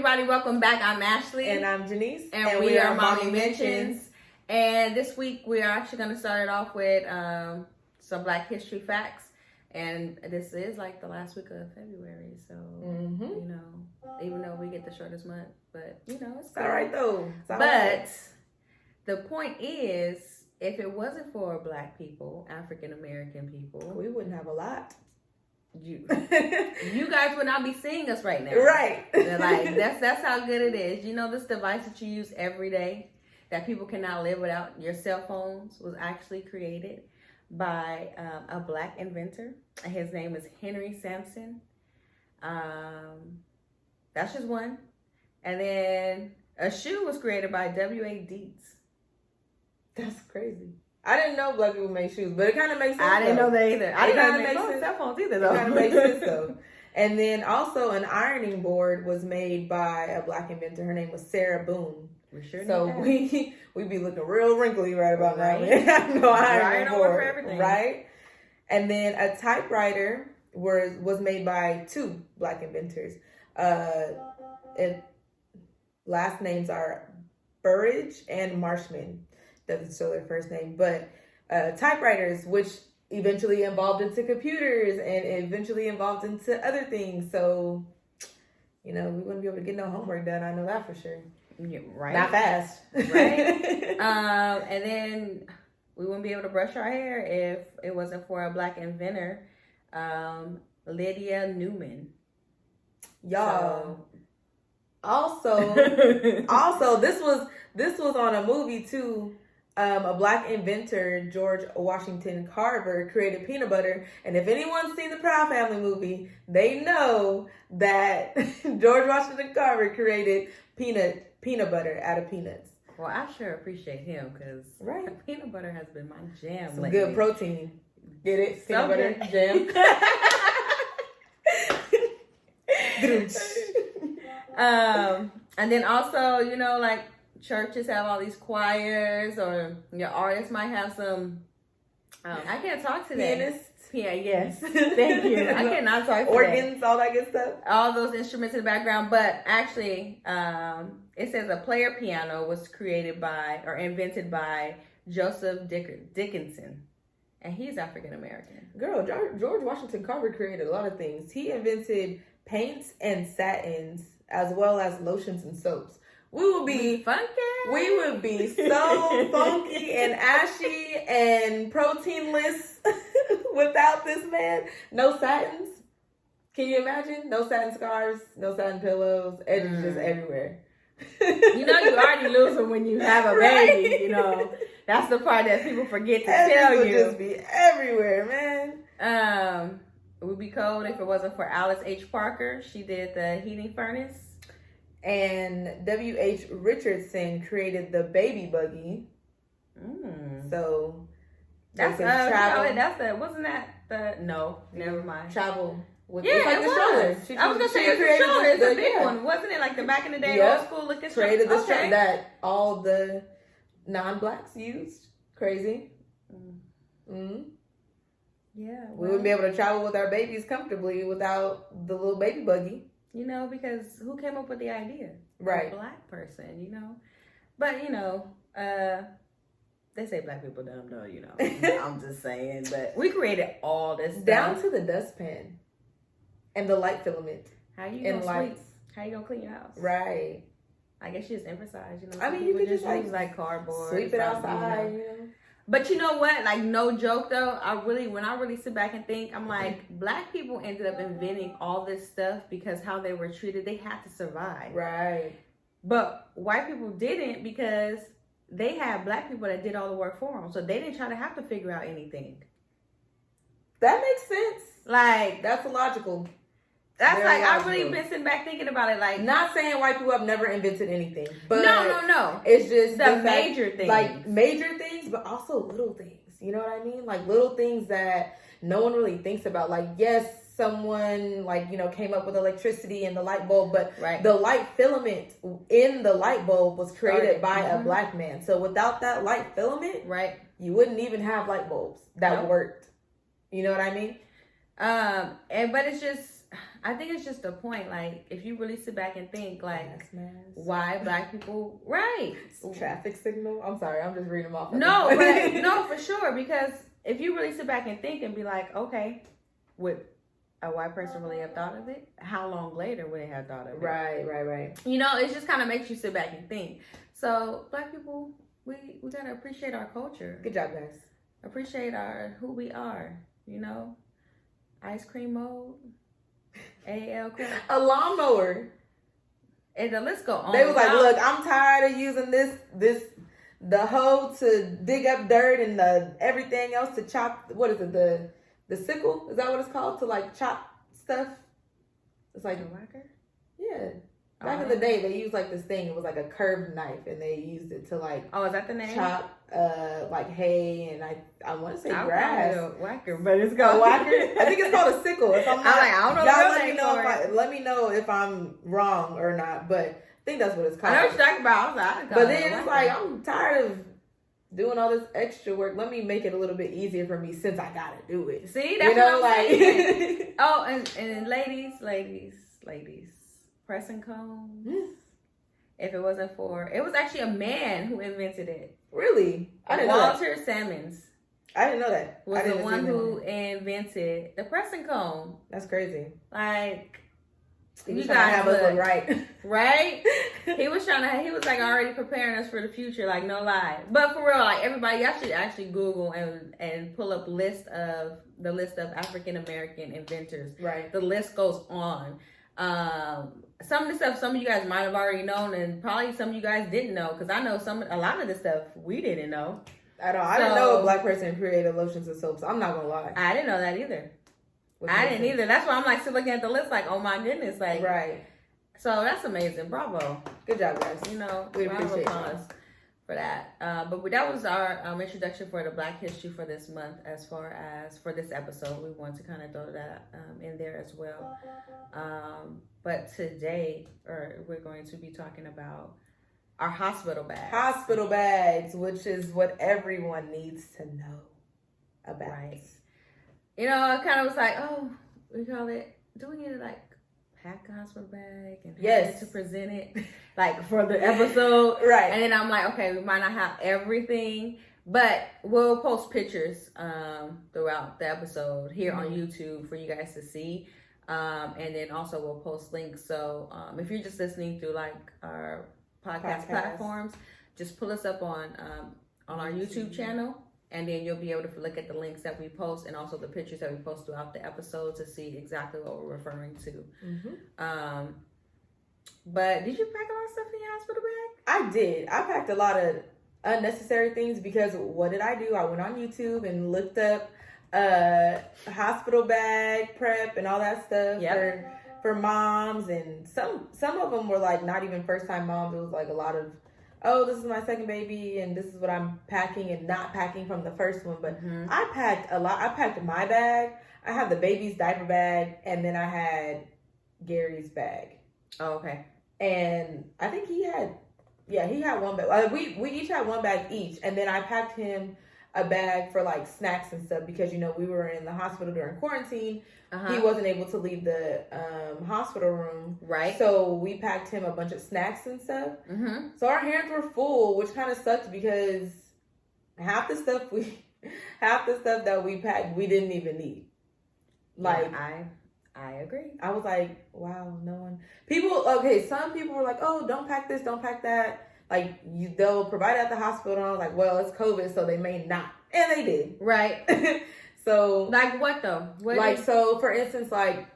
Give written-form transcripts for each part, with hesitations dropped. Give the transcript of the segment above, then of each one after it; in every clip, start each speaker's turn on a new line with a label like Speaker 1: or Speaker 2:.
Speaker 1: everybody. Welcome back. I'm Ashley.
Speaker 2: And I'm Janice.
Speaker 1: And we are Mommy Mentions. And this week we are actually going to start it off with some Black history facts. And this is like the last week of February. So, you know, even though we get the shortest month, but, you know, it's
Speaker 2: all right, though.
Speaker 1: But the point is, if it wasn't for Black people, African American people,
Speaker 2: we wouldn't have a lot.
Speaker 1: You guys would not be seeing us right now.
Speaker 2: Right.
Speaker 1: Like that's how good it is. You know, this device that you use every day that people cannot live without, your cell phones, was actually created by a Black inventor. His name is Henry Sampson. That's just one. And then a shoe was created by W.A. Dietz.
Speaker 2: That's crazy. I didn't know Black people make shoes, but it kind of makes sense.
Speaker 1: I didn't know that either. I didn't make cell phones either, though.
Speaker 2: It kind of makes sense, though. And then also an ironing board was made by a Black inventor. Her name was Sarah Boone.
Speaker 1: We sure
Speaker 2: so we be looking real wrinkly right about now. We have no ironing board,
Speaker 1: for everything.
Speaker 2: Right? And then a typewriter was made by two Black inventors. Last names are Burridge and Marshman. Doesn't show their first name, but typewriters, which eventually evolved into computers and eventually evolved into other things. So, you know, we wouldn't be able to get no homework done. I know that for sure.
Speaker 1: Yeah, right.
Speaker 2: Not fast.
Speaker 1: Right. And then we wouldn't be able to brush our hair if it wasn't for a Black inventor, Lydia Newman.
Speaker 2: Y'all. So, also, this was on a movie too. A Black inventor, George Washington Carver, created peanut butter. And if anyone's seen the Proud Family movie, they know that George Washington Carver created peanut butter out of peanuts.
Speaker 1: Well, I sure appreciate him because peanut butter has been my jam
Speaker 2: Some
Speaker 1: lately.
Speaker 2: Good protein. Get it? Peanut butter
Speaker 1: jam. And then also, you know, like churches have all these choirs, or your artists might have some. I can't talk today.
Speaker 2: Pianists.
Speaker 1: Yeah, yes. Thank you. I cannot talk today.
Speaker 2: Organs, all that good stuff.
Speaker 1: All those instruments in the background, but actually, it says a player piano was created by or invented by Joseph Dickinson, and he's African American.
Speaker 2: Girl, George Washington Carver created a lot of things. He invented paints and satins, as well as lotions and soaps. We would be
Speaker 1: funky.
Speaker 2: We would be so funky and ashy and proteinless without this man. No satins. Can you imagine? No satin scarves, no satin pillows, edges just everywhere.
Speaker 1: You know you already lose them when you have a baby, you know. That's the part that people forget to tell you.
Speaker 2: It would just be everywhere, man.
Speaker 1: It would be cold if it wasn't for Alice H. Parker. She did the heating furnace.
Speaker 2: And W.H. Richardson created the baby buggy. So
Speaker 1: that's travel. Wasn't that the? No, never mind.
Speaker 2: Travel with
Speaker 1: the stroller. I was gonna say it's the stroller. It's a big one, wasn't it? Like the back in the day, old school looking stroller.
Speaker 2: Created the stroller that all the non-blacks used. Crazy. Yeah, we wouldn't be able to travel with our babies comfortably without the little baby buggy.
Speaker 1: You know, because who came up with the idea?
Speaker 2: Right.
Speaker 1: A Black person, you know. But, you know, they say Black people dumb, though, you know. I'm just saying. But we created all this stuff.
Speaker 2: Down to the dustpan and the light filament.
Speaker 1: How you going to sleep? How you going to clean your house?
Speaker 2: Right.
Speaker 1: I guess you just emphasize, you know.
Speaker 2: I mean, you could just use
Speaker 1: like cardboard.
Speaker 2: Sweep it outside, you know.
Speaker 1: But you know what? Like, no joke, though. When I really sit back and think, I'm like, Black people ended up inventing all this stuff because how they were treated. They had to survive.
Speaker 2: Right.
Speaker 1: But white people didn't because they had Black people that did all the work for them. So they didn't try to have to figure out anything.
Speaker 2: That makes sense.
Speaker 1: Like,
Speaker 2: that's logical.
Speaker 1: That's very like, I've really been sitting back thinking about it. Like,
Speaker 2: not saying white people have never invented anything, but
Speaker 1: no.
Speaker 2: It's just
Speaker 1: the major things.
Speaker 2: Like, major things, but also little things. You know what I mean? Like, little things that no one really thinks about. Like, yes, someone, like, you know, came up with electricity and the light bulb, but the light filament in the light bulb was created by a Black man. So without that light filament, you wouldn't even have light bulbs that worked. You know what I mean?
Speaker 1: But it's just, I think it's just a point. Like, if you really sit back and think, like,
Speaker 2: Mask.
Speaker 1: why Black people, right?
Speaker 2: Traffic signal. I'm sorry, I'm just reading them off.
Speaker 1: No, but no, for sure. Because if you really sit back and think and be like, okay, would a white person really have thought of it? How long later would they have thought of it?
Speaker 2: Right.
Speaker 1: You know, it just kind of makes you sit back and think. So, Black people, we gotta appreciate our culture.
Speaker 2: Good job, guys.
Speaker 1: Appreciate who we are. You know, ice cream mode, AL crap.
Speaker 2: A lawnmower.
Speaker 1: And the list go on.
Speaker 2: They was like, look, I'm tired of using the hoe to dig up dirt and the everything else to chop. What is it? The sickle? Is that what it's called? To like chop stuff? It's like
Speaker 1: a whacker?
Speaker 2: Yeah. Back in the day, they used like this thing. It was like a curved knife, and they used it to like.
Speaker 1: Oh, is that the name?
Speaker 2: Chop like hay, and I want to say grass.
Speaker 1: A whacker, but it's called
Speaker 2: a whacker. I think it's called a sickle. If I'm not,
Speaker 1: I don't know.
Speaker 2: Y'all let me know if I'm wrong or not. But I think that's what it's called.
Speaker 1: I know what you're talking about. I was like,
Speaker 2: but then it's like I'm tired of doing all this extra work. Let me make it a little bit easier for me since I gotta do it.
Speaker 1: See, that's what I'm saying. Oh, and ladies. Pressing combs. If it wasn't for, it was actually a man who invented it.
Speaker 2: Really? I didn't know that.
Speaker 1: Walter Simmons.
Speaker 2: I didn't know that.
Speaker 1: Was the one who invented the pressing comb.
Speaker 2: That's crazy.
Speaker 1: Like,
Speaker 2: you guys have us look right.
Speaker 1: Right? He was like already preparing us for the future, like no lie. But for real, like everybody, y'all should actually Google and pull up the list of African American inventors.
Speaker 2: Right.
Speaker 1: The list goes on. Some of the stuff some of you guys might have already known, and probably some of you guys didn't know, because I know a lot of the stuff we didn't know.
Speaker 2: I didn't know a Black person created lotions and soaps. I'm not gonna lie.
Speaker 1: I didn't know that either. I didn't either. That's why I'm like still looking at the list, like, oh my goodness, like
Speaker 2: right.
Speaker 1: So that's amazing. Bravo.
Speaker 2: Good job, guys.
Speaker 1: You know,
Speaker 2: we appreciate
Speaker 1: applause for that. But that was our introduction for the Black history for this month. As far as for this episode, we want to kind of throw that in there as well. But today, we're going to be talking about our hospital bags.
Speaker 2: Hospital bags, which is what everyone needs to know about.
Speaker 1: Right. You know, I kind of was like, oh, we call it, do we need to like pack a hospital bag and
Speaker 2: yes
Speaker 1: to present it like for the episode?
Speaker 2: Right.
Speaker 1: And then I'm like, okay, we might not have everything, but we'll post pictures throughout the episode here on YouTube for you guys to see. And then also we'll post links. So if you're just listening through like our podcast platforms, just pull us up on our YouTube channel, and then you'll be able to look at the links that we post and also the pictures that we post throughout the episode to see exactly what we're referring to. But did you pack a lot of stuff in your hospital bag?
Speaker 2: I did. I packed a lot of unnecessary things because what did I do? I went on YouTube and looked up hospital bag prep and all that stuff for moms, and some of them were like not even first time moms. It was like a lot of, oh, this is my second baby and this is what I'm packing and not packing from the first one. But I packed a lot. I packed my bag. I had the baby's diaper bag, and then I had Gary's bag.
Speaker 1: Oh, okay.
Speaker 2: And I think he had one bag. We each had one bag each, and then I packed him a bag for like snacks and stuff because, you know, we were in the hospital during quarantine. He wasn't able to leave the hospital room. Right. So we packed him a bunch of snacks and stuff. So our hands were full, which kind of sucked because half the stuff that we packed, we didn't even need. Like,
Speaker 1: yeah, I agree.
Speaker 2: I was like, wow, no one. Some people were like, oh, don't pack this, don't pack that. Like, they'll provide it at the hospital. And I was like, well, it's COVID, so they may not. And they did.
Speaker 1: Right.
Speaker 2: So.
Speaker 1: Like what, though?
Speaker 2: So, for instance, like,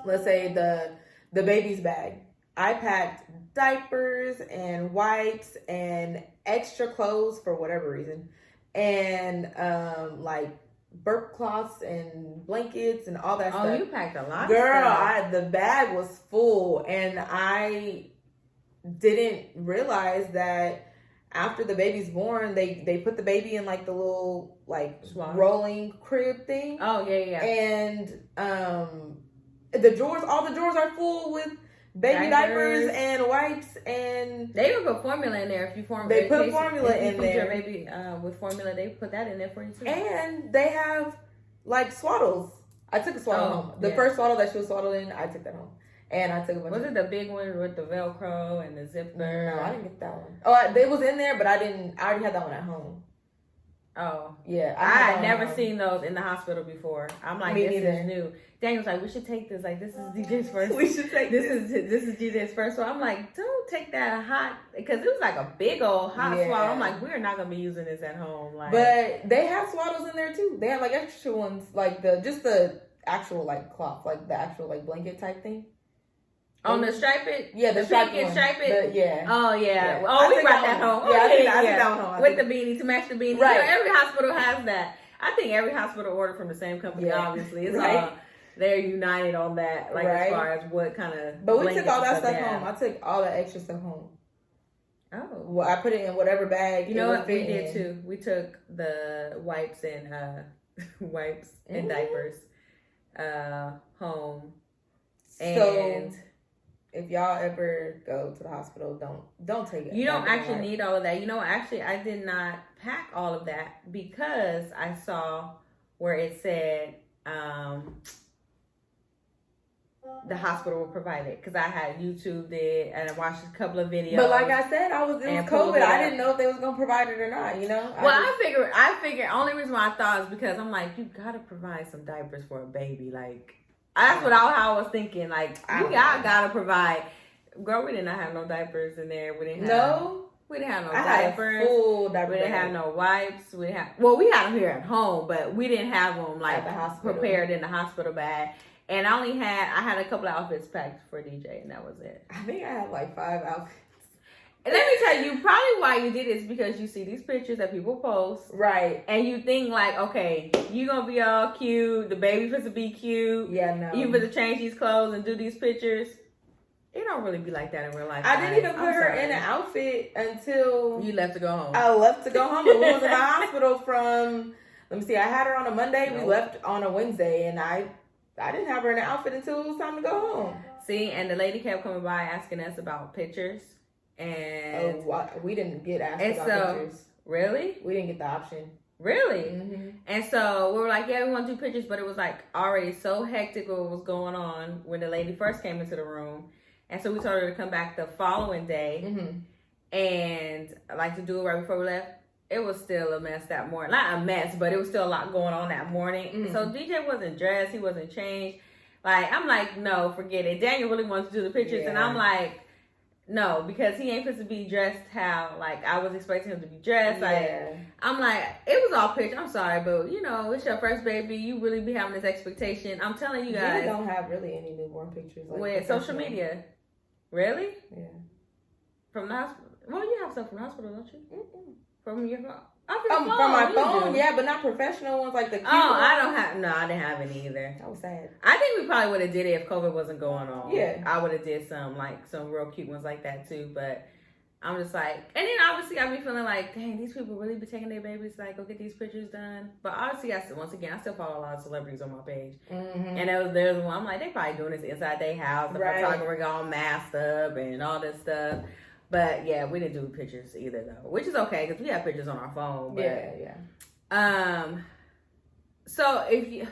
Speaker 2: let's say the baby's bag. I packed diapers and wipes and extra clothes for whatever reason. And, like, burp cloths and blankets and all that stuff.
Speaker 1: Oh, you packed a lot
Speaker 2: of stuff.
Speaker 1: Girl,
Speaker 2: the bag was full, and I didn't realize that after the baby's born, they put the baby in like the little like rolling crib thing.
Speaker 1: Oh yeah.
Speaker 2: And all the drawers are full with baby diapers and wipes, and
Speaker 1: they even put formula in there. If you put
Speaker 2: formula in there.
Speaker 1: Your baby with formula, they put that in there for you too.
Speaker 2: And they have like swaddles. I took a swaddle home. The first swaddle that she was swaddled in, I took that home. And I took a bunch.
Speaker 1: Was it the big one with the Velcro and the zipper?
Speaker 2: No, I didn't get that one. Oh, it was in there, but I already had that one at home.
Speaker 1: Oh.
Speaker 2: Yeah.
Speaker 1: I had never seen those in the hospital before. I'm like, this is new. Daniel's like, we should take this. Like, this is DJ's first.
Speaker 2: We should take this.
Speaker 1: This is DJ's first. So I'm like, don't take that hot, because it was like a big old hot swaddle. I'm like, we're not gonna be using this at home. Like,
Speaker 2: but they have swaddles in there too. They have like extra ones, like the actual like cloth, like the actual like blanket type thing.
Speaker 1: On the stripe it?
Speaker 2: Yeah, the stripe it. Yeah.
Speaker 1: Oh, yeah. Oh, we brought that home.
Speaker 2: Yeah, I think that one home.
Speaker 1: With the beanie, to match the beanie.
Speaker 2: Right.
Speaker 1: You know, every hospital has that. I think every hospital ordered from the same company, obviously. It's
Speaker 2: right.
Speaker 1: They're united on that, like as far as what kind of.
Speaker 2: But we took all that stuff home. I took all that extra stuff home.
Speaker 1: Oh.
Speaker 2: Well, I put it in whatever bag.
Speaker 1: You know what? We did too. We took the wipes and diapers home. And
Speaker 2: so, if y'all ever go to the hospital, don't take it.
Speaker 1: You don't actually need all of that. You know, actually, I did not pack all of that because I saw where it said the hospital will provide it, because I had YouTubed it and I watched a couple of videos.
Speaker 2: But like I said, it was COVID. I didn't know if they was gonna provide it or not. You know.
Speaker 1: Well, I figured. Only reason why I thought is because I'm like, you gotta provide some diapers for a baby, like. That's how I was thinking. Like, you gotta provide. Girl, we did not have no diapers in there. We didn't have no diapers.
Speaker 2: Full diaper.
Speaker 1: We didn't have no wipes. We had them here at home, but we didn't have them like prepared in the hospital bag. And I had a couple of outfits packed for DJ, and that was it.
Speaker 2: I think I had like 5 outfits.
Speaker 1: And let me tell you, probably why you did it is because you see these pictures that people post.
Speaker 2: Right.
Speaker 1: And you think like, okay, you gonna be all cute, the baby supposed to be cute.
Speaker 2: Yeah, no.
Speaker 1: You supposed to change these clothes and do these pictures. It don't really be like that in real life.
Speaker 2: I didn't even put her in an outfit until...
Speaker 1: You left to go home.
Speaker 2: I left to go home. But we was in the hospital from... Let me see, I had her on a Monday. We left on a Wednesday. And I didn't have her in an outfit until it was time to go home.
Speaker 1: See, and the lady kept coming by asking us about pictures. And
Speaker 2: we didn't get asked about pictures.
Speaker 1: Really?
Speaker 2: We didn't get the option.
Speaker 1: Really?
Speaker 2: Mm-hmm.
Speaker 1: And so we were like, yeah, we want to do pictures, but it was like already so hectic what was going on when the lady first came into the room. And so we told her to come back the following day and like to do it right before we left. It was still a mess that morning. Not a mess, but it was still a lot going on that morning. Mm-hmm. So DJ wasn't dressed. He wasn't changed. Like, I'm like, no, forget it. Daniel really wants to do the pictures. And I'm like, no, because he ain't supposed to be dressed how, like, I was expecting him to be dressed. Like, I'm like, it was all picture. I'm sorry, but, you know, it's your first baby. You really be having this expectation. I'm telling you guys.
Speaker 2: We don't have really any newborn pictures. Like
Speaker 1: with social media. Really?
Speaker 2: Yeah.
Speaker 1: From the hospital? Well, you have stuff from the hospital, don't you?
Speaker 2: Mm-mm.
Speaker 1: From your phone?
Speaker 2: From my phone, yeah, but not professional ones like the cute ones.
Speaker 1: I didn't have any either.
Speaker 2: That was sad.
Speaker 1: I think we probably would have did it if COVID wasn't going on.
Speaker 2: Yeah.
Speaker 1: I would have did some real cute ones like that too, but I'm just like, and then obviously I be feeling like, dang, these people really be taking their babies to like go get these pictures done. But obviously I still follow a lot of celebrities on my page. Mm-hmm. And there's one, I'm like, they probably doing this inside their house. The photographer got all masked up and all this stuff. But yeah, we didn't do pictures either though, which is okay because we have pictures on our phone. But, so it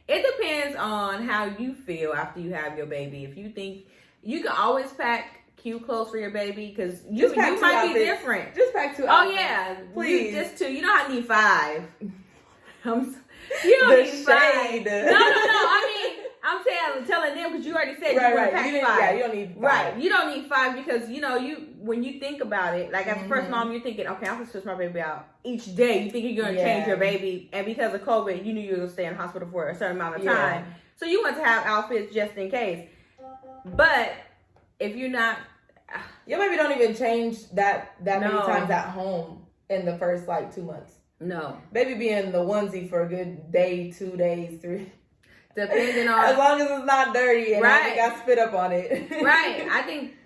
Speaker 1: depends on how you feel after you have your baby. If you think you can always pack cute clothes for your baby because you might be different.
Speaker 2: Just pack 2 outfits.
Speaker 1: Oh yeah, please. Just 2. You don't have to need 5. You don't need 5. No. I mean. I'm telling them because you already said you want to pack 5.
Speaker 2: Yeah, you don't need 5.
Speaker 1: Right, you don't need 5 because when you think about it, like as a first mom, you're thinking, okay, I'm gonna switch my baby out each day. You think you're gonna change your baby, and because of COVID, you knew you were gonna stay in the hospital for a certain amount of time, so you want to have outfits just in case. But if you're not,
Speaker 2: your baby don't even change that many times at home in the first like 2 months.
Speaker 1: No,
Speaker 2: baby be in the onesie for a good day, 2 days, 3.
Speaker 1: Depending on
Speaker 2: as long as it's not dirty and I got spit up on it.
Speaker 1: Right. I think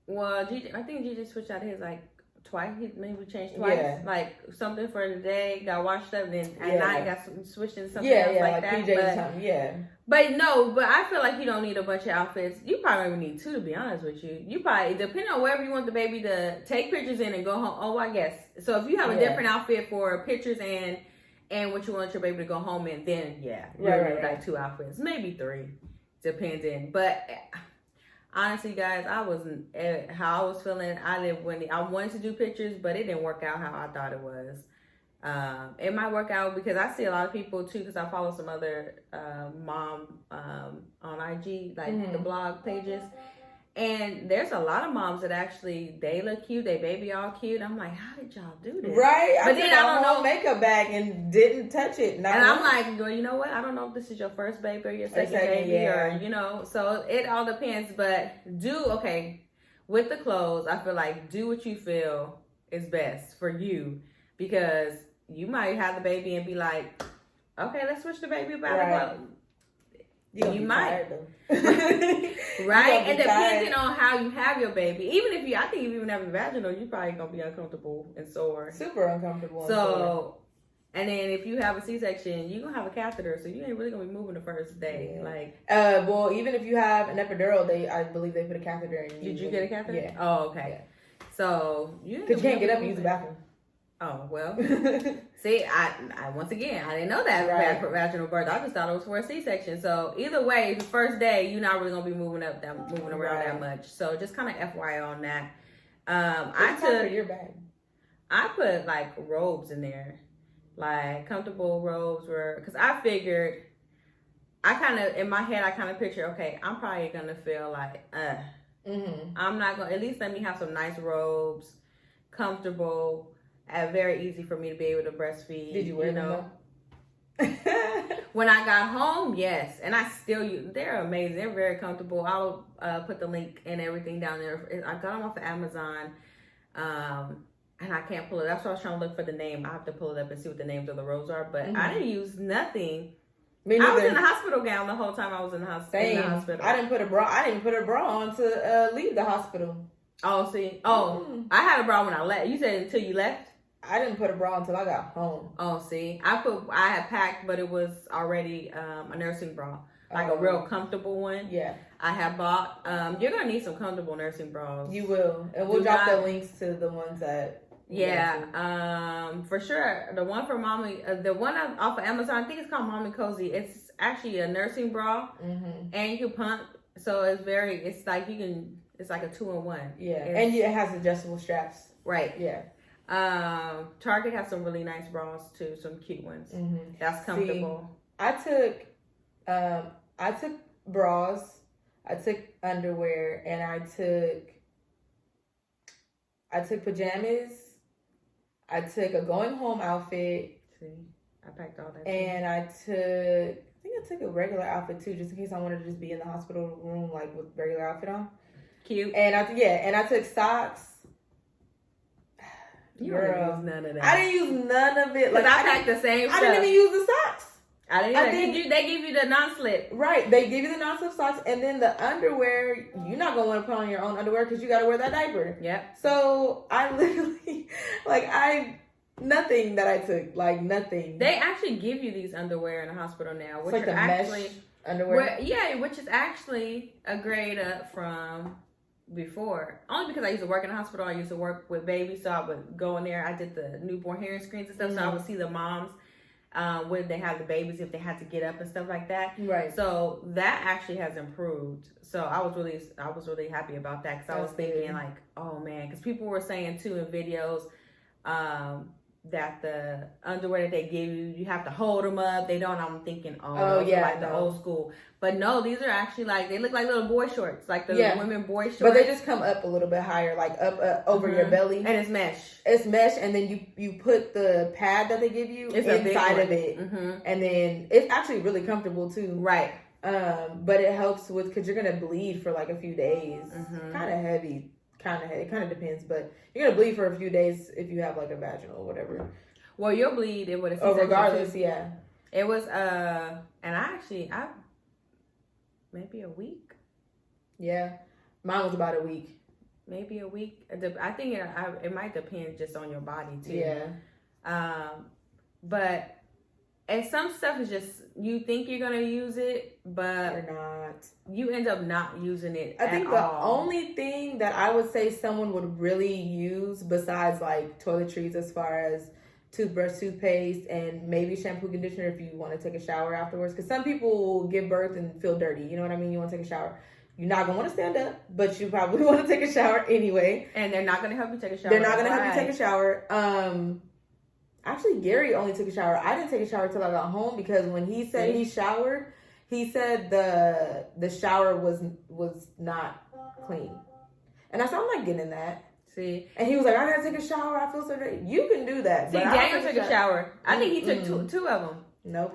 Speaker 1: GJ switched out his like twice. He maybe changed twice. Yeah. Like something for the day, got washed up, and then at night got switched into something else like that.
Speaker 2: PJs
Speaker 1: But I feel like you don't need a bunch of outfits. You probably need 2 to be honest with you. You probably, depending on wherever you want the baby to take pictures in and go home. Oh, I guess. So if you have a different outfit for pictures and and what you want your baby to go home in, then yeah,
Speaker 2: right.
Speaker 1: like 2 outfits, maybe 3, depending. But honestly, guys, I wasn't how I was feeling. I wanted to do pictures, but it didn't work out how I thought it was. It might work out because I see a lot of people too, because I follow some other mom on IG, like the blog pages. And there's a lot of moms that actually, they look cute, they baby all cute. I'm like, how did y'all do this?
Speaker 2: Right.
Speaker 1: But then I don't know.
Speaker 2: Makeup bag and didn't touch it.
Speaker 1: I'm like, well, you know what? I don't know if this is your first baby or your second baby or, so it all depends. But with the clothes, I feel like do what you feel is best for you, because you might have the baby and be like, okay, let's switch the baby about it. You might. Right? And depending on how you have your baby, I think if you even have a vaginal, you're probably going to be uncomfortable and sore.
Speaker 2: Super uncomfortable.
Speaker 1: So, and then if you have a C-section, you're going to have a catheter, so you ain't really going to be moving the first day.
Speaker 2: Yeah. Well, even if you have an epidural, I believe they put a catheter in you.
Speaker 1: Did you get a catheter?
Speaker 2: Yeah.
Speaker 1: Oh, okay. Yeah. So,
Speaker 2: because you can't get up and use the bathroom.
Speaker 1: Oh, well. See, I once again, I didn't know that vaginal birth. I just thought it was for a C-section. So either way, the first day, you're not really going to be moving around that much. So just kind of FYI on that. I put like robes in there, like comfortable robes, because I figured, in my head, I kind of picture, okay, I'm probably going to feel like, I'm not going to, at least let me have some nice robes, comfortable, very easy for me to be able to breastfeed.
Speaker 2: Did you wear them?
Speaker 1: When I got home, yes, and I still use. They're amazing. They're very comfortable. I'll put the link and everything down there. I got them off of Amazon, and I can't pull it. That's why I was trying to look for the name. I have to pull it up and see what the names of the robes are. But I didn't use nothing. I was in the hospital gown the whole time I was in the hospital.
Speaker 2: I didn't put a bra. I didn't put a bra on to leave the hospital.
Speaker 1: Oh, see. I had a bra when I left. You said until you left.
Speaker 2: I didn't put a bra until I got home.
Speaker 1: Oh, see, I had packed, but it was already a nursing bra, like a real comfortable one.
Speaker 2: Yeah,
Speaker 1: I had bought. You're gonna need some comfortable nursing bras.
Speaker 2: You will, and we'll drop the links to the ones that.
Speaker 1: Yeah, for sure. The one for Mommy, the one off of Amazon, I think it's called Mommy Cozy. It's actually a nursing bra, and you can pump. So it's like it's like a 2-in-1.
Speaker 2: Yeah, and it has adjustable straps.
Speaker 1: Right.
Speaker 2: Yeah.
Speaker 1: Target has some really nice bras too, some cute ones. That's comfortable.
Speaker 2: See, I took bras, I took underwear, and I took pajamas. I took a going home outfit.
Speaker 1: See, I packed all that.
Speaker 2: And I think I took a regular outfit too, just in case I wanted to just be in the hospital room like with regular outfit on.
Speaker 1: Cute.
Speaker 2: And I took socks.
Speaker 1: You didn't use none of that.
Speaker 2: I didn't use none of it.
Speaker 1: Like I packed the same stuff.
Speaker 2: I didn't even use the socks.
Speaker 1: They give you the non-slip.
Speaker 2: Right. They give you the non-slip socks, and then the underwear, you're not going to want to put on your own underwear because you got to wear that diaper.
Speaker 1: Yep.
Speaker 2: So I literally, nothing that I took, nothing.
Speaker 1: They actually give you these underwear in the hospital now, which
Speaker 2: it's like
Speaker 1: are actually
Speaker 2: mesh underwear.
Speaker 1: Which is actually a grade up from before. Only because I used to work in the hospital. I used to work with babies, so I would go in there. I did the newborn hearing screens and stuff, so I would see the moms when they have the babies, if they had to get up and stuff like that.
Speaker 2: Right.
Speaker 1: So that actually has improved. So I was really happy about that, because I was thinking oh man, because people were saying too in videos that the underwear that they give you, you have to hold them up. They don't. I'm thinking, the old school. But no, these are actually they look like little boy shorts, like the women boy shorts.
Speaker 2: But they just come up a little bit higher, up over your belly.
Speaker 1: And it's mesh.
Speaker 2: It's mesh, and then you put the pad that they give you inside of it. And then it's actually really comfortable too.
Speaker 1: Right.
Speaker 2: But it helps because you're going to bleed for a few days. Kind of heavy. It kind of depends, but you're gonna bleed for a few days if you have a vaginal or whatever.
Speaker 1: Well, you'll bleed. It would.
Speaker 2: Regardless, yeah.
Speaker 1: It was and I maybe a week.
Speaker 2: Yeah, mine was about a week.
Speaker 1: Maybe a week. I think it might depend just on your body too.
Speaker 2: Yeah.
Speaker 1: But. And some stuff is just, you think you're going to use it, but
Speaker 2: you're not.
Speaker 1: You end up not using it
Speaker 2: I think the only thing that I would say someone would really use besides toiletries as far as toothbrush, toothpaste, and maybe shampoo, conditioner if you want to take a shower afterwards. Because some people will give birth and feel dirty. You know what I mean? You want to take a shower. You're not going to want to stand up, but you probably want to take a shower anyway.
Speaker 1: And they're not going to help you take a shower.
Speaker 2: They're not going to help you take a shower. Actually, Gary only took a shower. I didn't take a shower till I got home because when he said he showered, he said the shower was not clean. And I said, I'm not getting in that.
Speaker 1: See?
Speaker 2: And he was like, I gotta take a shower. I feel so dirty. You can do that.
Speaker 1: See, Daniel took a shower. I think he took two of them.
Speaker 2: Nope,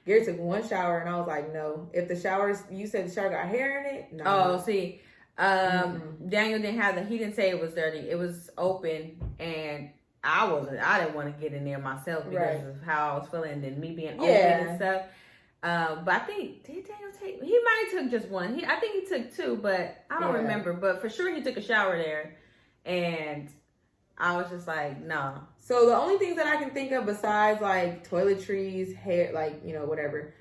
Speaker 2: Gary took one shower, and I was like, no. If the showers, you said the shower got hair in it? No.
Speaker 1: Oh, see, Daniel didn't have he didn't say it was dirty. It was open, and I didn't want to get in there myself because of how I was feeling and me being open and stuff. But I think, did Daniel take, he might have took just one. I think he took two, but I don't remember. But for sure he took a shower there, and I was just like, nah.
Speaker 2: So the only things that I can think of besides like toiletries, hair, like, you know, whatever.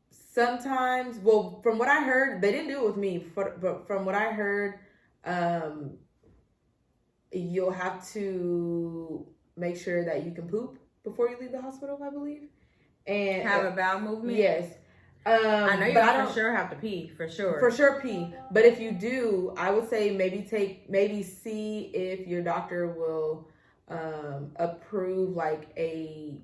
Speaker 2: Sometimes, well, from what I heard, they didn't do it with me, but from what I heard, you'll have to make sure that you can poop before you leave the hospital, I believe. And
Speaker 1: have a bowel movement?
Speaker 2: Yes.
Speaker 1: I know you for sure have to pee, for sure.
Speaker 2: For sure pee. But if you do, I would say maybe see if your doctor will approve like a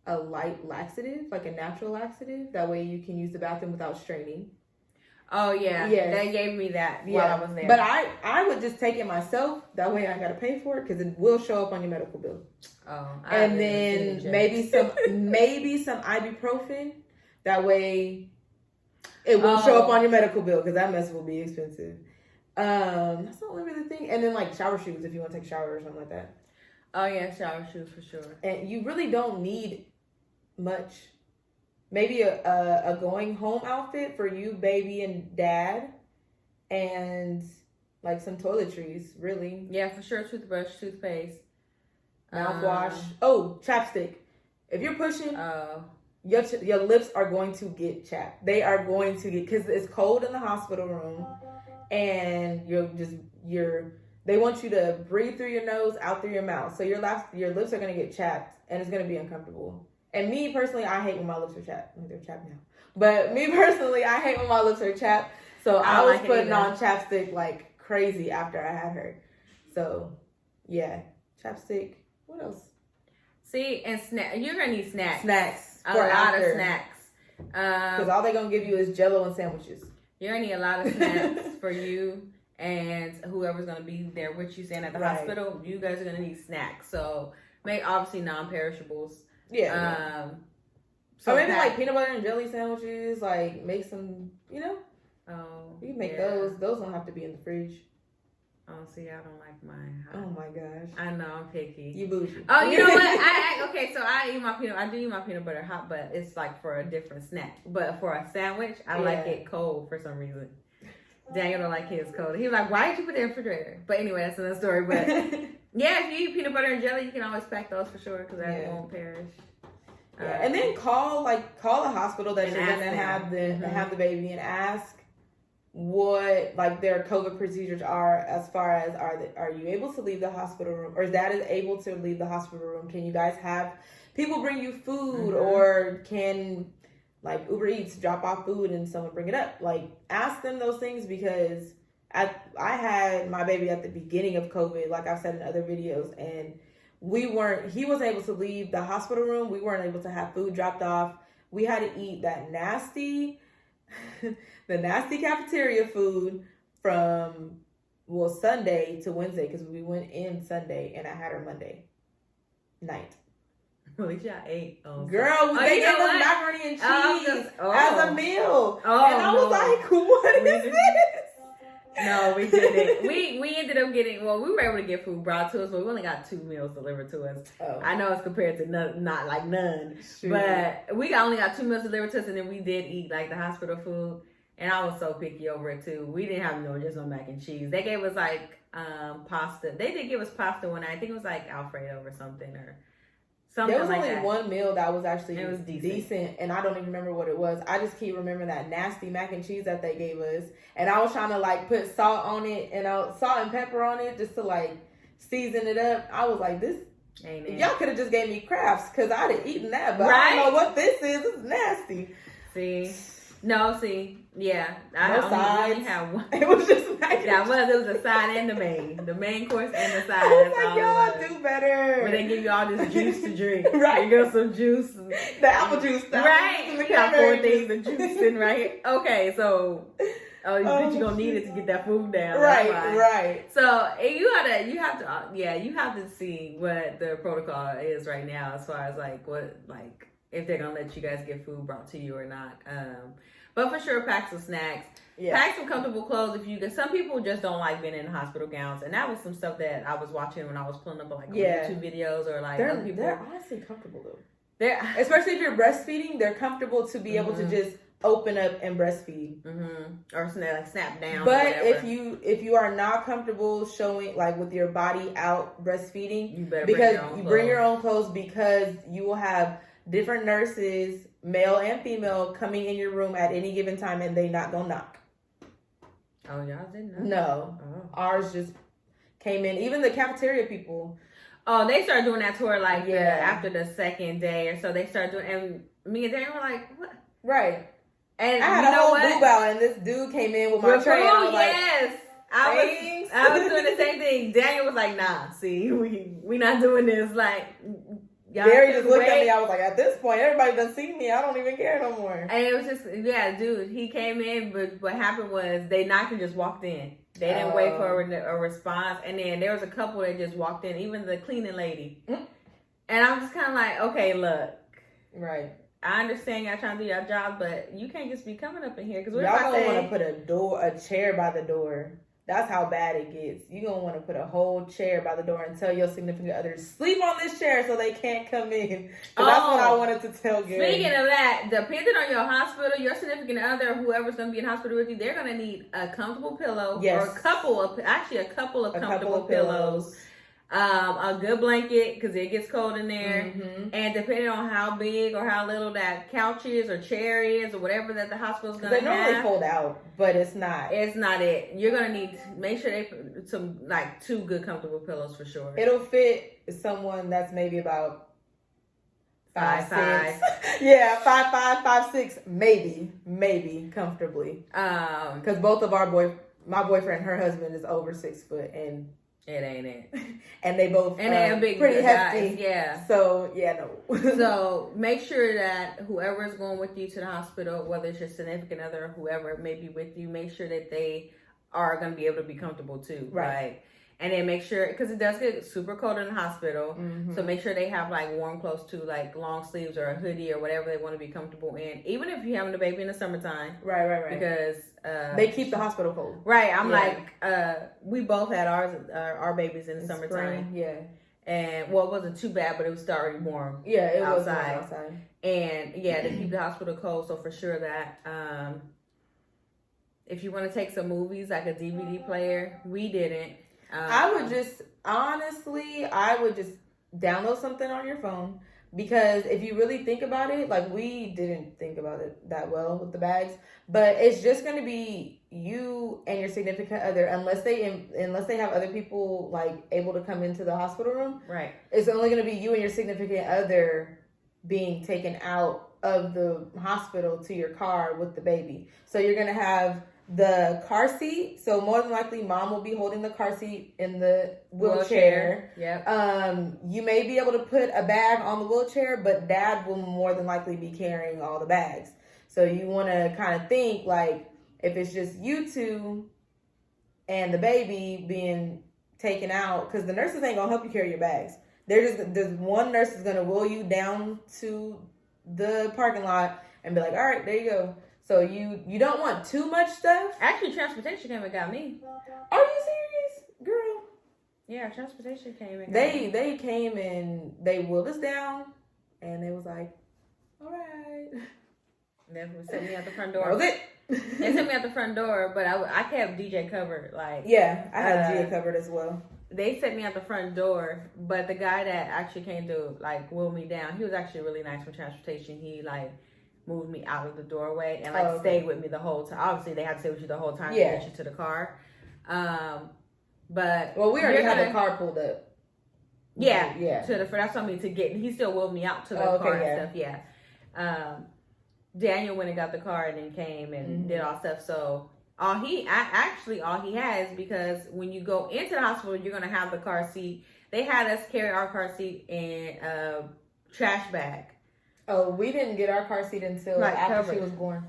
Speaker 2: light laxative, like a natural laxative. That way you can use the bathroom without straining. Oh, yeah. Yes. They gave me that while I was there. But I would just take it myself. That way I got to pay for it because it will show up on your medical bill. Oh. And then maybe some ibuprofen. That way it will show up on your medical bill because that mess will be expensive. That's the only really thing. And then like shower shoes if you want to take a shower or something like that.
Speaker 1: Oh, yeah. Shower shoes for sure.
Speaker 2: And you really don't need much. Maybe a going home outfit for you, baby, and dad, and like some toiletries, really.
Speaker 1: Yeah, for sure. Toothbrush, toothpaste,
Speaker 2: mouthwash. Chapstick. If you're pushing, your lips are going to get chapped. They are going to get, because it's cold in the hospital room, and they want you to breathe through your nose, out through your mouth. So your lips are going to get chapped, and it's going to be uncomfortable. And me personally, I hate when my lips are chapped. I mean, they're chapped now. But me personally, I hate when my lips are chapped. So I was putting on chapstick like crazy after I had her. So, yeah. Chapstick. What else?
Speaker 1: See, and you're going to need snacks.
Speaker 2: Snacks.
Speaker 1: A lot of snacks.
Speaker 2: Because all they're going to give you is Jell-O and sandwiches.
Speaker 1: You're going to need a lot of snacks for you and whoever's going to be there with you staying at the hospital. You guys are going to need snacks. So, make obviously non-perishables.
Speaker 2: Yeah. So maybe like peanut butter and jelly sandwiches, like make some, you know. Oh. You can make those. Those don't have to be in the fridge.
Speaker 1: Oh, see, I don't like mine.
Speaker 2: Oh my gosh.
Speaker 1: I know, I'm picky.
Speaker 2: You bougie.
Speaker 1: Oh, you know what? I do eat my peanut butter hot, but it's like for a different snack. But for a sandwich, I like it cold for some reason. Daniel don't like his cold. He was like, why did you put it in the refrigerator? But anyway, that's another story. But yeah, if you eat peanut butter and jelly, you can always pack those for sure because that won't perish.
Speaker 2: And then call the hospital that you're gonna have the baby and ask what like their COVID procedures are as far as are you able to leave the hospital room, or is dad able to leave the hospital room? Can you guys have people bring you food, or can like Uber Eats drop off food and someone bring it up? Like ask them those things because I had my baby at the beginning of COVID, like I've said in other videos, and he wasn't able to leave the hospital room. We weren't able to have food dropped off. We had to eat that nasty, the nasty cafeteria food from, Sunday to Wednesday, because we went in Sunday and I had her Monday night.
Speaker 1: At least y'all ate.
Speaker 2: Girl, they gave us macaroni and cheese as a meal. And I was like, what is this?
Speaker 1: No, we didn't. We ended up getting, we were able to get food brought to us, but we only got 2 meals delivered to us. Oh. I know it's compared to not like none, but we only got 2 meals delivered to us, and then we did eat like the hospital food, and I was so picky over it too. We didn't have just no mac and cheese. They gave us like pasta. They did give us pasta one night. I think it was like Alfredo or something or something.
Speaker 2: There was
Speaker 1: like
Speaker 2: only
Speaker 1: that.
Speaker 2: one meal that was actually
Speaker 1: decent,
Speaker 2: and I don't even remember what it was. I just keep remembering that nasty mac and cheese that they gave us, and I was trying to like put salt on it and salt and pepper on it just to like season it up. I was like, this
Speaker 1: Ain't it?
Speaker 2: Y'all could have just gave me crafts because I'd have eaten that, but I don't know what this is. This is nasty.
Speaker 1: Yeah.
Speaker 2: No sides.
Speaker 1: Only had one.
Speaker 2: It was just
Speaker 1: it was a side and the main course and the side.
Speaker 2: I was like, y'all do better.
Speaker 1: Where they give you all this juice to drink.
Speaker 2: Right.
Speaker 1: You got some juice.
Speaker 2: The apple juice.
Speaker 1: Right. You got 4 things of juice in, right? Okay, so you're gonna need it to get that food down.
Speaker 2: Right.
Speaker 1: So you have to see what the protocol is right now as far as if they're gonna let you guys get food brought to you or not. But for sure, pack some snacks. Yeah. Pack some comfortable clothes because some people just don't like being in hospital gowns, and that was some stuff that I was watching when I was pulling up YouTube videos or other people.
Speaker 2: They're honestly comfortable though. Especially if you're breastfeeding, they're comfortable to be able to just open up and breastfeed,
Speaker 1: or snap down.
Speaker 2: But if you are not comfortable showing with your body out breastfeeding, you better bring your own clothes because you will have different nurses, male and female, coming in your room at any given time, and they not gonna knock.
Speaker 1: Oh, y'all didn't know?
Speaker 2: No. Oh. Ours just came in. Even the cafeteria people.
Speaker 1: Oh, they started doing that tour after the second day or so. They started doing, and me and Daniel were like, what?
Speaker 2: Right.
Speaker 1: And
Speaker 2: I had a whole boob out, and this dude came in with my tray.
Speaker 1: Oh, yes. I was doing the same thing. Daniel was like, nah, see, we not doing this.
Speaker 2: Gary just looked at me. I was like, at this point, everybody done seen me. I don't even care no more.
Speaker 1: And it was just, dude, he came in, but what happened was they knocked and just walked in. They didn't wait for a response. And then there was a couple that just walked in, even the cleaning lady. And I'm just kind of like, okay, look.
Speaker 2: Right.
Speaker 1: I understand y'all trying to do your job, but you can't just be coming up in here. Because
Speaker 2: y'all don't want to put a chair by the door. That's how bad it gets. You're going to want to put a whole chair by the door and tell your significant other, sleep on this chair so they can't come in. That's what I wanted to tell Gary.
Speaker 1: Speaking of that, depending on your hospital, your significant other, whoever's going to be in hospital with you, they're going to need a comfortable pillow. Yes. Or a couple of comfortable pillows. A good blanket because it gets cold in there, and depending on how big or how little that couch is or chair is or whatever that the hospital's gonna have.
Speaker 2: They normally fold out, but it's not.
Speaker 1: It's not it. You're gonna need to make sure they put some 2 good comfortable pillows for sure.
Speaker 2: It'll fit someone that's maybe about 5'6".
Speaker 1: 5'5".
Speaker 2: Yeah, 5'5", 5'6", maybe comfortably. Because both of my boyfriend, her husband is over 6 foot and.
Speaker 1: It ain't it.
Speaker 2: And they both
Speaker 1: they're big,
Speaker 2: pretty hefty.
Speaker 1: Guys. Yeah.
Speaker 2: So, no.
Speaker 1: So, make sure that whoever is going with you to the hospital, whether it's your significant other or whoever may be with you, make sure that they are going to be able to be comfortable too. Right. And then make sure, because it does get super cold in the hospital, so make sure they have warm clothes too, long sleeves or a hoodie or whatever they want to be comfortable in. Even if you're having a baby in the summertime.
Speaker 2: Right.
Speaker 1: Because
Speaker 2: they keep the hospital cold.
Speaker 1: Right. I'm we both had our babies in the summertime.
Speaker 2: Spring, yeah.
Speaker 1: And it wasn't too bad, but it was starting warm.
Speaker 2: Yeah, it
Speaker 1: outside.
Speaker 2: was warm outside.
Speaker 1: And they keep the hospital cold, so for sure that if you want to take some movies like a DVD player, we didn't.
Speaker 2: I would just download something on your phone, because if you really think about it, we didn't think about it that well with the bags, but it's just going to be you and your significant other, unless they have other people able to come into the hospital room.
Speaker 1: Right.
Speaker 2: It's only going to be you and your significant other being taken out of the hospital to your car with the baby. So you're going to have the car seat, so more than likely mom will be holding the car seat in the wheelchair.
Speaker 1: Yep.
Speaker 2: You may be able to put a bag on the wheelchair, but dad will more than likely be carrying all the bags. So you want to kind of think if it's just you two and the baby being taken out, because the nurses ain't gonna help you carry your bags. There's one nurse is gonna wheel you down to the parking lot and be like, all right, there you go. So you don't want too much stuff.
Speaker 1: Actually, transportation came and got me.
Speaker 2: Are you serious, girl?
Speaker 1: Yeah, transportation came and got
Speaker 2: me. They came and they wheeled us down, and they was like, all right.
Speaker 1: And then they sent me out the front door.
Speaker 2: That was it.
Speaker 1: They sent me out the front door, but I kept DJ covered.
Speaker 2: Yeah, I had DJ covered as well.
Speaker 1: They sent me out the front door, but the guy that actually came to wheel me down, he was actually really nice for transportation. He moved me out of the doorway and stayed with me the whole time. Obviously, they had to stay with you the whole time to get you to the car. But
Speaker 2: we already had the car pulled up.
Speaker 1: Yeah,
Speaker 2: yeah.
Speaker 1: To the that's what I mean to get. He still wheeled me out to the car and stuff. Yeah. Daniel went and got the car and then came and did all stuff. So all he has, because when you go into the hospital, you're gonna have the car seat. They had us carry our car seat in a trash bag.
Speaker 2: Oh, we didn't get our car seat until after she was born.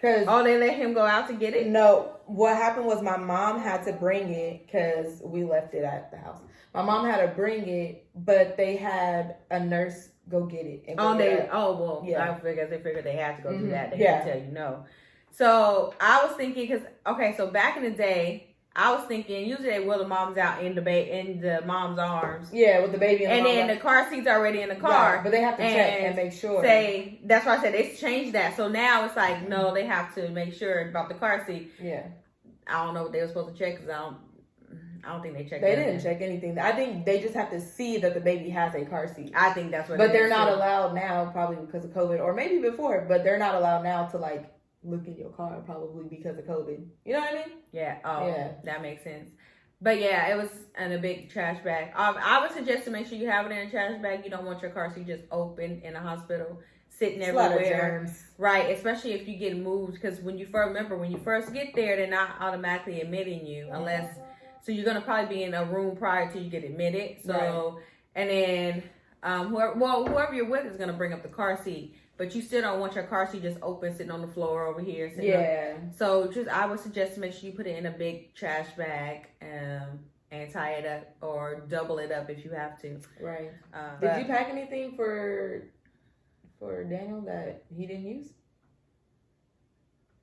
Speaker 2: They
Speaker 1: let him go out to get it?
Speaker 2: No, what happened was my mom had to bring it because we left it at the house. My mom had to bring it, but they had a nurse go get it. And
Speaker 1: I figured they had to go do that. They didn't tell you no. So I was thinking, so back in the day, I was thinking usually they wheel the moms out in the mom's arms.
Speaker 2: Yeah, with the baby in the
Speaker 1: and then the car seat's already in the car.
Speaker 2: Right, but they have to check and make sure.
Speaker 1: That's why I said they changed that. So now it's like, no, they have to make sure about the car seat.
Speaker 2: Yeah.
Speaker 1: I don't know what they were supposed to check because I don't think they checked.
Speaker 2: They didn't check anything. I think they just have to see that the baby has a car seat.
Speaker 1: I think that's what.
Speaker 2: But they're not allowed now, probably because of COVID, or maybe before. But they're not allowed now to like look in your car, probably because of COVID. You know what I mean?
Speaker 1: Yeah. Oh, yeah. That makes sense. But yeah, it was in a big trash bag. I would suggest to make sure you have it in a trash bag. You don't want your car seat just open in a hospital, sitting everywhere. Right, especially if you get moved, because when you first get there, they're not automatically admitting you unless. So you're gonna probably be in a room prior to you get admitted. So and then whoever you're with is gonna bring up the car seat, but you still don't want your car seat just open, sitting on the floor over here. So I would suggest to make sure you put it in a big trash bag and tie it up or double it up if you have to.
Speaker 2: Right. Did you pack anything for Daniel that he didn't use?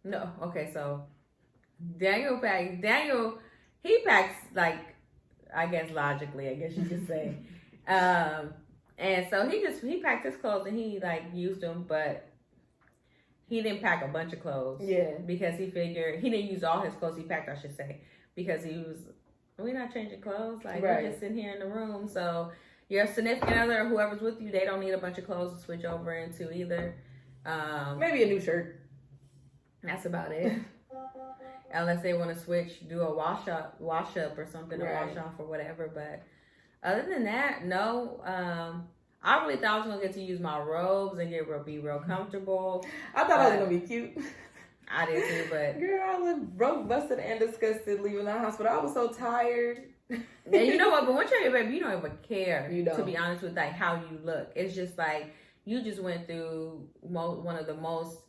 Speaker 1: No. Okay. So Daniel he packs, like, I guess logically, I guess you could say. And so he packed his clothes and he like used them, but he didn't pack a bunch of clothes.
Speaker 2: Yeah.
Speaker 1: Because he figured he didn't use all his clothes he packed, I should say. Because we're not changing clothes. Like, we're just sitting here in the room. So your significant other or whoever's with you, they don't need a bunch of clothes to switch over into either.
Speaker 2: Maybe a new shirt.
Speaker 1: That's about it. Unless they want to switch, do a wash up or something, or wash off or whatever. But other than that, no. I really thought I was gonna get to use my robes and be real comfortable.
Speaker 2: I thought I was gonna be cute.
Speaker 1: I did too, but
Speaker 2: girl, I looked broke, busted, and disgusted leaving the hospital. I was so tired.
Speaker 1: And you know what? But once you're a baby, you don't even care. You don't. To be honest with like how you look, it's just like you just went through one of the most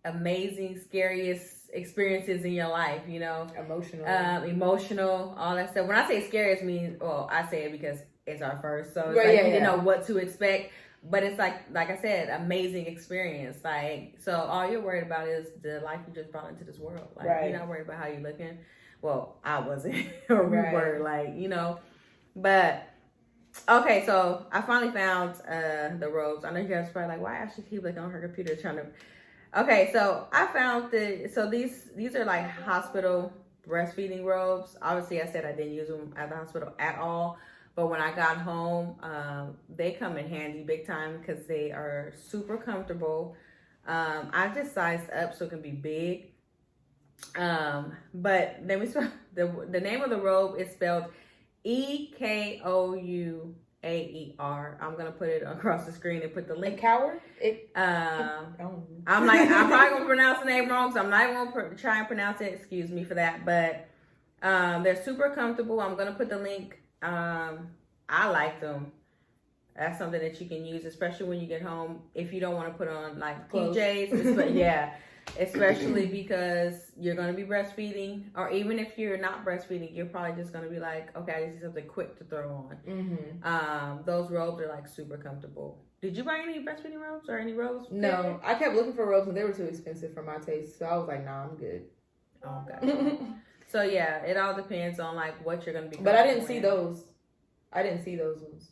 Speaker 1: amazing, scariest experiences in your life, you know. Emotional, all that stuff. When I say scariest means, I say it because it's our first, so it's you didn't know what to expect. But it's like I said, amazing experience. Like, so all you're worried about is the life you just brought into this world. Like, you're not worried about how you're looking. Well, I wasn't, or we were, like, you know. But okay, so I finally found the robes. I know you guys are probably like, why Ashley keep looking on her computer trying to. Okay, so I found these are like hospital breastfeeding robes. Obviously, I said I didn't use them at the hospital at all, but when I got home, they come in handy big time because they are super comfortable. I just sized up so it can be big. But let me spell the name of the robe is spelled EKOUAER. I'm gonna put it across the screen and put the link.
Speaker 2: Coward?
Speaker 1: I'm probably gonna pronounce the name wrong, so I'm not gonna try and pronounce it. Excuse me for that, but they're super comfortable. I'm gonna put the link. I like them. That's something that you can use, especially when you get home. If you don't want to put on like PJs, but especially because you're going to be breastfeeding, or even if you're not breastfeeding, you're probably just going to be like, okay, I just need something quick to throw on. Mm-hmm. Those robes are like super comfortable. Did you buy any breastfeeding robes or any robes?
Speaker 2: No, I kept looking for robes and they were too expensive for my taste, so I was like, nah, I'm good.
Speaker 1: Oh, okay. So yeah, it all depends on like what you're going to be.
Speaker 2: But I didn't see those. I didn't see those ones.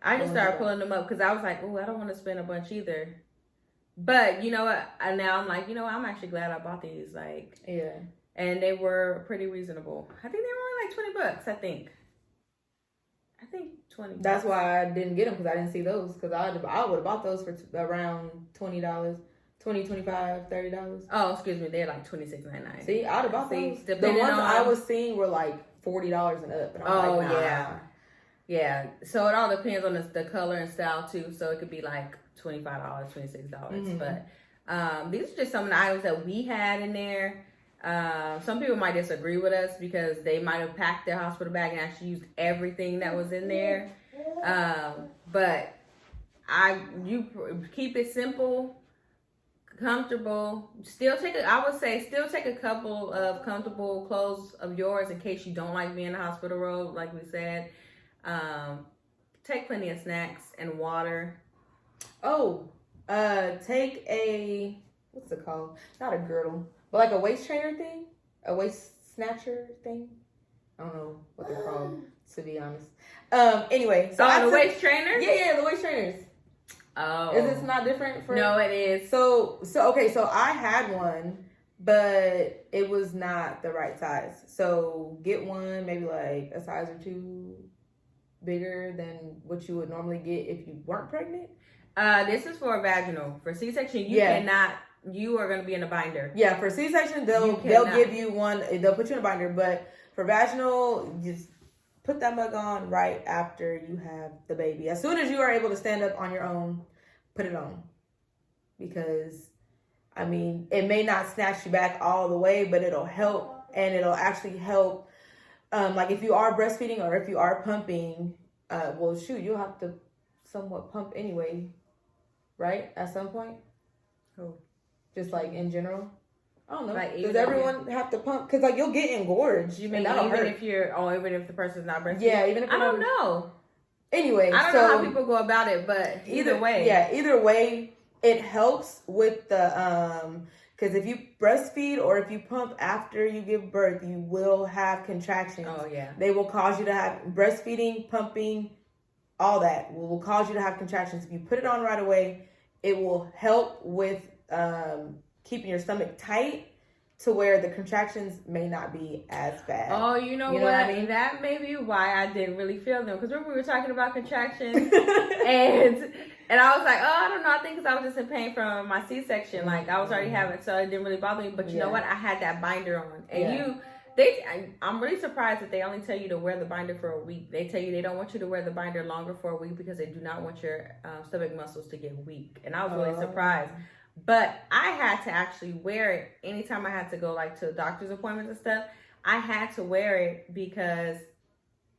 Speaker 1: I just started pulling them up because I was like, oh, I don't want to spend a bunch either. But you know what? Now I'm like, you know what? I'm actually glad I bought these. Like,
Speaker 2: yeah.
Speaker 1: And they were pretty reasonable. I think they were only like $20. I think $20.
Speaker 2: That's why I didn't get them, because I didn't see those. Because I would have bought those for around $20, $20, $25, $30.
Speaker 1: Oh, excuse me. They're like $26.99.
Speaker 2: See, I'd have bought those. The ones I was seeing were like $40 and up. And I'm like, nah.
Speaker 1: Yeah, so it all depends on the color and style too. So it could be like $25, $26.
Speaker 2: Mm-hmm.
Speaker 1: But these are just some of the items that we had in there. Some people might disagree with us because they might have packed their hospital bag and actually used everything that was in there. But you keep it simple, comfortable. I would say still take a couple of comfortable clothes of yours in case you don't like being in the hospital robe, like we said. Take plenty of snacks and water.
Speaker 2: Oh, take a, what's it called? Not a girdle, but like a waist trainer thing, a waist snatcher thing. I don't know what they're called, to be honest. Anyway,
Speaker 1: so the waist trainer.
Speaker 2: Yeah, the waist trainers.
Speaker 1: Oh,
Speaker 2: is this not different for?
Speaker 1: No, it is.
Speaker 2: So okay, so I had one, but it was not the right size. So get one maybe like a size or two bigger than what you would normally get if you weren't pregnant.
Speaker 1: This is for vaginal. For C-section, you cannot. You are going to be in a binder.
Speaker 2: Yeah, for C-section, they'll give you one. They'll put you in a binder, but for vaginal, just put that mug on right after you have the baby. As soon as you are able to stand up on your own, put it on. Because, I mean, it may not snatch you back all the way, but it'll help. And it'll actually help. Like if you are breastfeeding or if you are pumping, well, shoot, you'll have to somewhat pump anyway, right? At some point.
Speaker 1: Cool.
Speaker 2: Just like in general. I don't know.
Speaker 1: Like,
Speaker 2: does everyone have to pump? Because like you'll get engorged.
Speaker 1: You mean even if the person's not breastfeeding?
Speaker 2: Yeah, even if
Speaker 1: I don't know.
Speaker 2: Anyway,
Speaker 1: I don't know how people go about it, but either way.
Speaker 2: Yeah, either way, it helps with the because if you breastfeed or if you pump after you give birth, you will have contractions.
Speaker 1: Oh yeah.
Speaker 2: They will cause you to have breastfeeding, pumping, all that will cause you to have contractions. If you put it on right away, it will help with keeping your stomach tight to where the contractions may not be as bad.
Speaker 1: Oh, you know what? I mean? That may be why I didn't really feel them. Because remember we were talking about contractions, and I was like, oh, I don't know. I think because I was just in pain from my C-section. Like I was already having, so it didn't really bother me. But you know what? I had that binder on, and I'm really surprised that they only tell you to wear the binder for a week. They tell you they don't want you to wear the binder longer for a week because they do not want your stomach muscles to get weak. And I was really surprised. But I had to actually wear it anytime I had to go like to doctor's appointments and stuff. I had to wear it because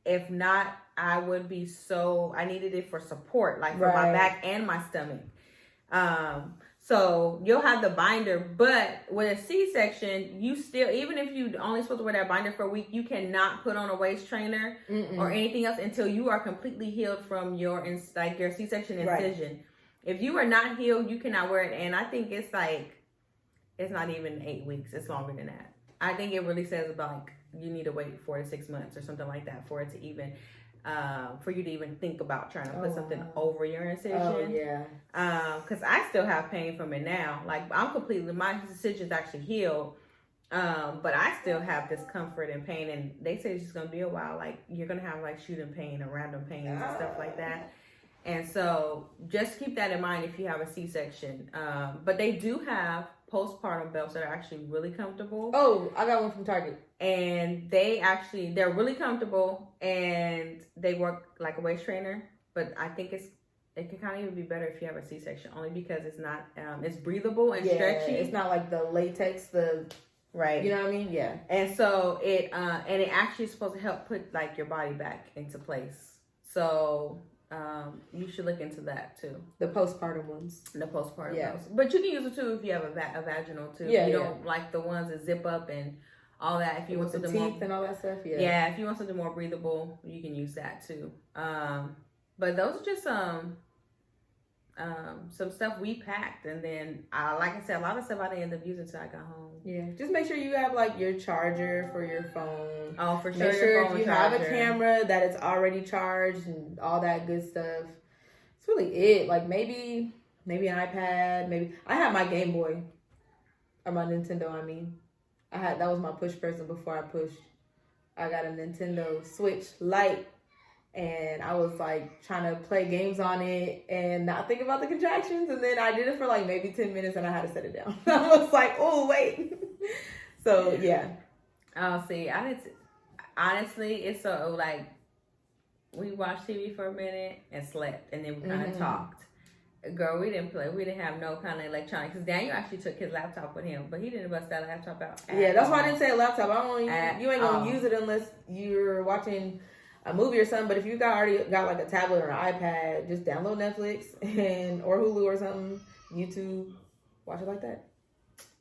Speaker 1: if not, I would be I needed it for support, like for my back and my stomach. So you'll have the binder, but with a C-section, you still, even if you only supposed to wear that binder for a week, you cannot put on a waist trainer or anything else until you are completely healed from your C-section incision. Right. If you are not healed, you cannot wear it. And I think it's not even 8 weeks. It's longer than that. I think it really says about like you need to wait 4 to 6 months or something like that for it to even, for you to even think about trying to put something over your incision.
Speaker 2: Oh, yeah.
Speaker 1: Because I still have pain from it now. Like my incision's actually healed. But I still have discomfort and pain. And they say it's just going to be a while. Like you're going to have like shooting pain or random pains and stuff like that. And so just keep that in mind if you have a C-section. But they do have postpartum belts that are actually really comfortable.
Speaker 2: Oh, I got one from Target.
Speaker 1: And they're really comfortable and they work like a waist trainer. But I think it can kind of even be better if you have a C-section only because it's not, it's breathable and stretchy.
Speaker 2: It's not like the latex, right. You know what I mean? Yeah.
Speaker 1: And so it actually is supposed to help put like your body back into place. So, you should look into that too.
Speaker 2: The postpartum ones.
Speaker 1: The postpartum ones. But you can use it too if you have a vaginal too.
Speaker 2: Yeah,
Speaker 1: you don't like the ones that zip up and all that. If you want something
Speaker 2: teeth and all that stuff,
Speaker 1: yeah. If you want something more breathable, you can use that too. But those are just some stuff we packed, and then like I said, a lot of stuff I didn't end up using until I got home.
Speaker 2: Yeah, just make sure you have like your charger for your phone.
Speaker 1: Oh, for sure.
Speaker 2: Make sure if you have a camera that it's already charged and all that good stuff. That's really it. Like maybe an iPad. Maybe I had my Game Boy or my Nintendo. I mean, that was my push present before I pushed. I got a Nintendo Switch Lite. And I was like trying to play games on it and not think about the contractions. And then I did it for like maybe 10 minutes and I had to set it down. I was like, oh, wait. So, yeah.
Speaker 1: Oh, see, honestly, it's so like, we watched TV for a minute and slept, and then we kind of talked. Girl, we didn't play. We didn't have no kind of electronics. Because Daniel actually took his laptop with him, but he didn't bust that laptop out.
Speaker 2: Yeah, that's why I didn't say a laptop. You ain't gonna use it unless you're watching a movie or something. But if you already got like a tablet or an iPad, just download Netflix or Hulu or something, YouTube, watch it like that.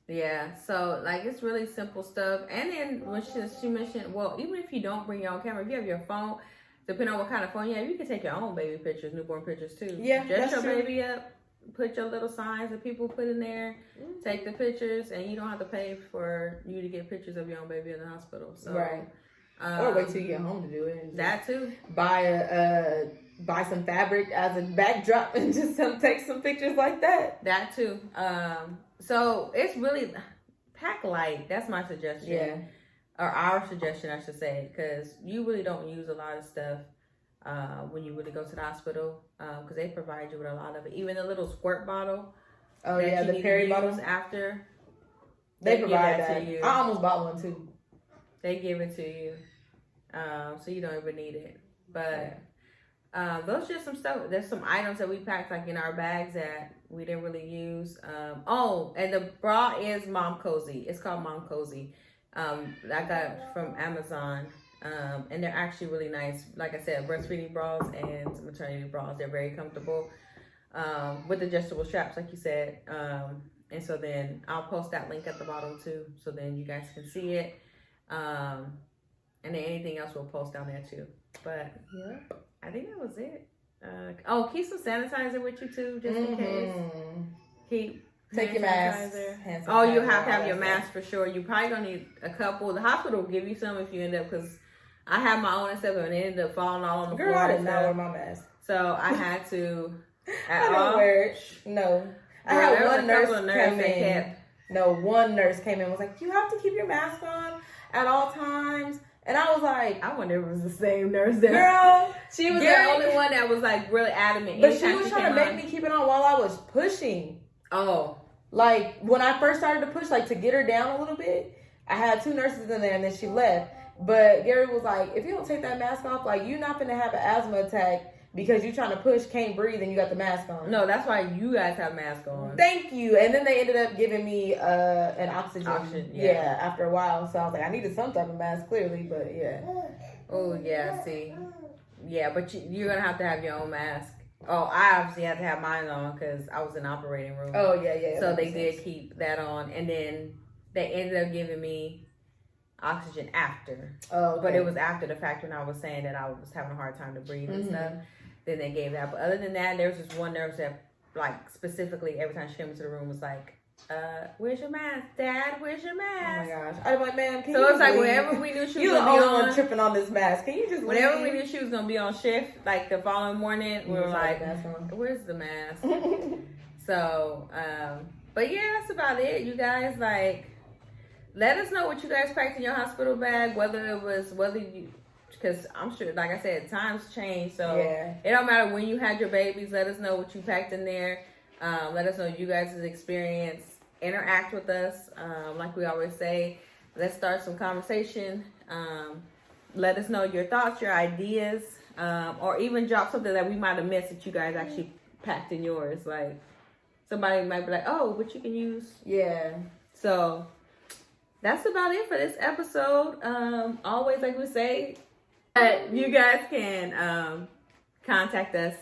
Speaker 1: Yeah, so like it's really simple stuff. And then when she mentioned, well, even if you don't bring your own camera, if you have your phone, depending on what kind of phone you have, you can take your own baby pictures, newborn pictures too.
Speaker 2: Yeah,
Speaker 1: dress your
Speaker 2: true.
Speaker 1: baby up, put your little signs that people put in there, take the pictures, and you don't have to pay for you to get pictures of your own baby in the hospital. So,
Speaker 2: right. Or wait till you get home to do it.
Speaker 1: That too.
Speaker 2: Buy some fabric as a backdrop and just take some pictures like that.
Speaker 1: That too. So it's really pack light. That's my suggestion.
Speaker 2: Yeah.
Speaker 1: Or our suggestion, I should say, because you really don't use a lot of stuff when you really go to the hospital, because they provide you with a lot of it. Even the little squirt bottle.
Speaker 2: Oh yeah, the Perry bottles.
Speaker 1: After
Speaker 2: they provide that.
Speaker 1: to you.
Speaker 2: I almost bought one too.
Speaker 1: They give it to you, so you don't even need it. But those are just some stuff. There's some items that we packed like in our bags that we didn't really use. And the bra is Mom Cozy. It's called Mom Cozy. I got it from Amazon, and they're actually really nice. Like I said, breastfeeding bras and maternity bras. They're very comfortable with adjustable straps, like you said. And so then I'll post that link at the bottom too, so then you guys can see it. And then anything else we'll post down there too. But yeah, I think that was it. Keep some sanitizer with you too, just in case.
Speaker 2: Take your mask.
Speaker 1: You have to have your mask for sure. You probably gonna need a couple. The hospital will give you some if you end up, because I have my own and stuff, and it ended up falling all on the floor.
Speaker 2: Girl, I did not wear my mask.
Speaker 1: So I had to.
Speaker 2: I don't wear it. No. I had one nurse come in. No, one nurse came in and was like, "You have to keep your mask on at all times." And I was like,
Speaker 1: I wonder if it was the same nurse there.
Speaker 2: Girl, she was
Speaker 1: the only one that was like really adamant.
Speaker 2: But she was trying to make me keep it on while I was pushing.
Speaker 1: Oh.
Speaker 2: Like, when I first started to push, like, to get her down a little bit, I had two nurses in there, and then she left. But Gary was like, if you don't take that mask off, like, you're not going to have an asthma attack because you're trying to push, can't breathe, and you got the mask on.
Speaker 1: No, that's why you guys have masks on.
Speaker 2: Thank you. And then they ended up giving me an oxygen. Yeah, after a while. So I was like, I needed some type of mask, clearly, but yeah.
Speaker 1: Oh, yeah, see. Yeah, but you're going to have your own mask. Oh, I obviously had to have mine on because I was in the operating room.
Speaker 2: Oh, yeah.
Speaker 1: So they did keep that on. And then they ended up giving me oxygen after.
Speaker 2: Oh, okay.
Speaker 1: But it was after the fact when I was saying that I was having a hard time to breathe and stuff. Then they gave that. But other than that, there was just one nurse that, like, specifically every time she came into the room was like, where's your mask, Dad? Where's your mask?
Speaker 2: Oh my gosh. I'm like, ma'am, can you
Speaker 1: So it's like whenever we knew she was
Speaker 2: you
Speaker 1: going to be on.
Speaker 2: You're tripping on this mask. Can you just
Speaker 1: Whenever we knew she was going to be on shift, like the following morning, we were like, where's the mask? So, but yeah, that's about it. You guys, like, let us know what you guys packed in your hospital bag, because I'm sure, like I said, times change. So it don't matter when you had your babies. Let us know what you packed in there. Let us know you guys' experience. Interact with us. Like we always say, let's start some conversation. Let us know your thoughts, your ideas, or even drop something that we might have missed that you guys actually packed in yours. Like, somebody might be like, oh, but you can use.
Speaker 2: Yeah.
Speaker 1: So that's about it for this episode. Always, like we say, you guys can contact us.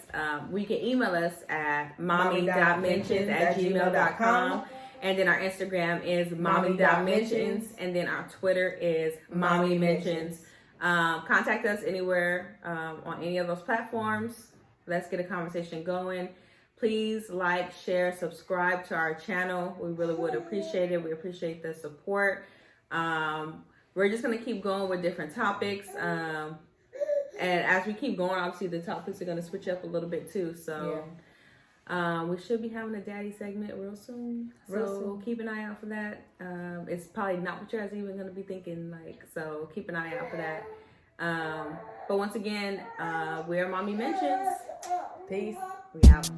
Speaker 1: We can email us at mommy.mentions@gmail.com. And then our Instagram is mommy.mentions. And then our Twitter is mommymentions. Contact us anywhere on any of those platforms. Let's get a conversation going. Please like, share, subscribe to our channel. We really would appreciate it. We appreciate the support. We're just going to keep going with different topics. And as we keep going, obviously the topics are going to switch up a little bit too. So we should be having a daddy segment real soon. So keep an eye out for that. It's probably not what you guys are even going to be thinking. So keep an eye out for that. But once again, we're Mommy Mentions.
Speaker 2: Peace.
Speaker 1: We out.